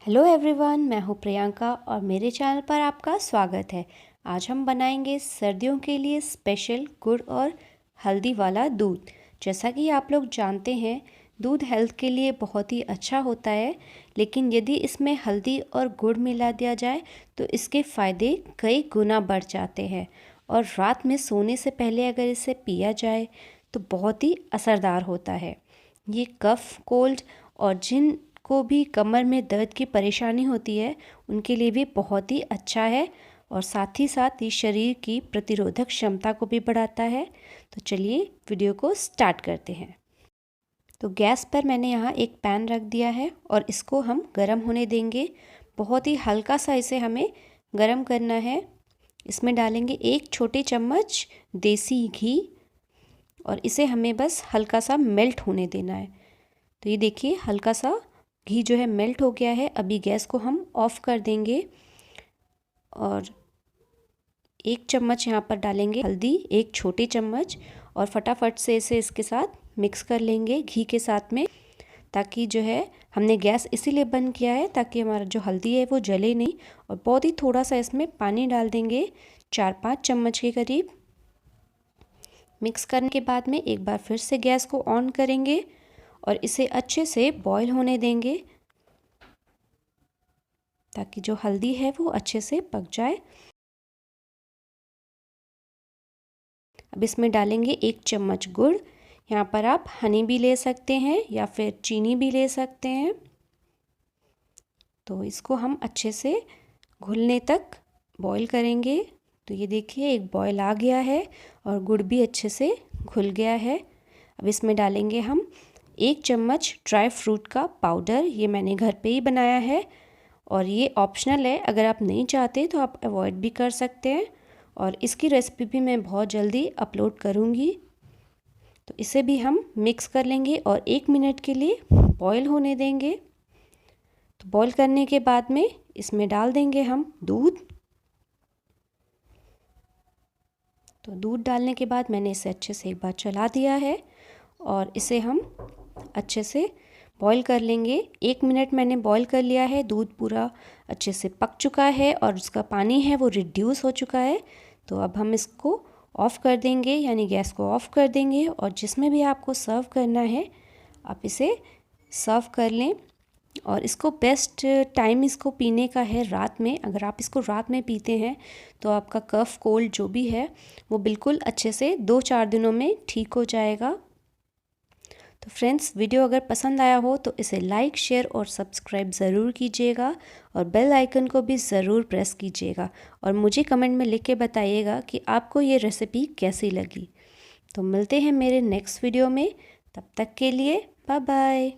Hello everyone, मैं हूँ प्रियंका और मेरे चैनल पर आपका स्वागत है। आज हम बनाएंगे सर्दियों के लिए स्पेशल गुड़ और हल्दी वाला दूध। जैसा कि आप लोग जानते हैं, दूध हेल्थ के लिए बहुत ही अच्छा होता है, लेकिन यदि इसमें हल्दी और गुड़ मिला दिया जाए तो इसके फ़ायदे कई गुना बढ़ जाते हैं। और रात में सोने से पहले अगर इसे पिया जाए तो बहुत ही असरदार होता है। ये कफ, कोल्ड और जिन को भी कमर में दर्द की परेशानी होती है उनके लिए भी बहुत ही अच्छा है, और साथ ही साथ ये शरीर की प्रतिरोधक क्षमता को भी बढ़ाता है। तो चलिए वीडियो को स्टार्ट करते हैं। तो गैस पर मैंने यहाँ एक पैन रख दिया है और इसको हम गरम होने देंगे। बहुत ही हल्का सा इसे हमें गरम करना है। इसमें डालेंगे 1 छोटे चम्मच देसी घी और इसे हमें बस हल्का सा मेल्ट होने देना है। तो ये देखिए, हल्का सा घी जो है मेल्ट हो गया है। अभी गैस को हम ऑफ कर देंगे और 1 चम्मच यहाँ पर डालेंगे हल्दी, 1 छोटी चम्मच, और फटाफट से इसे इसके साथ मिक्स कर लेंगे घी के साथ में, ताकि जो है हमने गैस इसीलिए बंद किया है ताकि हमारा जो हल्दी है वो जले नहीं। और बहुत ही थोड़ा सा इसमें पानी डाल देंगे, 4-5 चम्मच के करीब। मिक्स करने के बाद में एक बार फिर से गैस को ऑन करेंगे और इसे अच्छे से बॉईल होने देंगे ताकि जो हल्दी है वो अच्छे से पक जाए। अब इसमें डालेंगे 1 चम्मच गुड़। यहाँ पर आप हनी भी ले सकते हैं या फिर चीनी भी ले सकते हैं। तो इसको हम अच्छे से घुलने तक बॉईल करेंगे। तो ये देखिए, एक बॉईल आ गया है और गुड़ भी अच्छे से घुल गया है। अब इसमें डालेंगे हम 1 चम्मच ड्राई फ्रूट का पाउडर। ये मैंने घर पे ही बनाया है और ये ऑप्शनल है, अगर आप नहीं चाहते तो आप अवॉइड भी कर सकते हैं। और इसकी रेसिपी भी मैं बहुत जल्दी अपलोड करूँगी। तो इसे भी हम मिक्स कर लेंगे और 1 मिनट के लिए बॉईल होने देंगे। तो बॉईल करने के बाद में इसमें डाल देंगे हम दूध। तो दूध डालने के बाद मैंने इसे अच्छे से एक बार चला दिया है और इसे हम अच्छे से बॉईल कर लेंगे। 1 मिनट मैंने बॉईल कर लिया है। दूध पूरा अच्छे से पक चुका है और उसका पानी है वो रिड्यूस हो चुका है। तो अब हम इसको ऑफ़ कर देंगे, यानी गैस को ऑफ़ कर देंगे, और जिसमें भी आपको सर्व करना है आप इसे सर्व कर लें। और इसको बेस्ट टाइम इसको पीने का है रात में। अगर आप इसको रात में पीते हैं तो आपका कफ, कोल्ड जो भी है वो बिल्कुल अच्छे से 2-4 दिनों में ठीक हो जाएगा। तो फ्रेंड्स, वीडियो अगर पसंद आया हो तो इसे लाइक, शेयर और सब्सक्राइब ज़रूर कीजिएगा और बेल आइकन को भी ज़रूर प्रेस कीजिएगा। और मुझे कमेंट में लिख के बताइएगा कि आपको ये रेसिपी कैसी लगी। तो मिलते हैं मेरे नेक्स्ट वीडियो में। तब तक के लिए बाय बाय।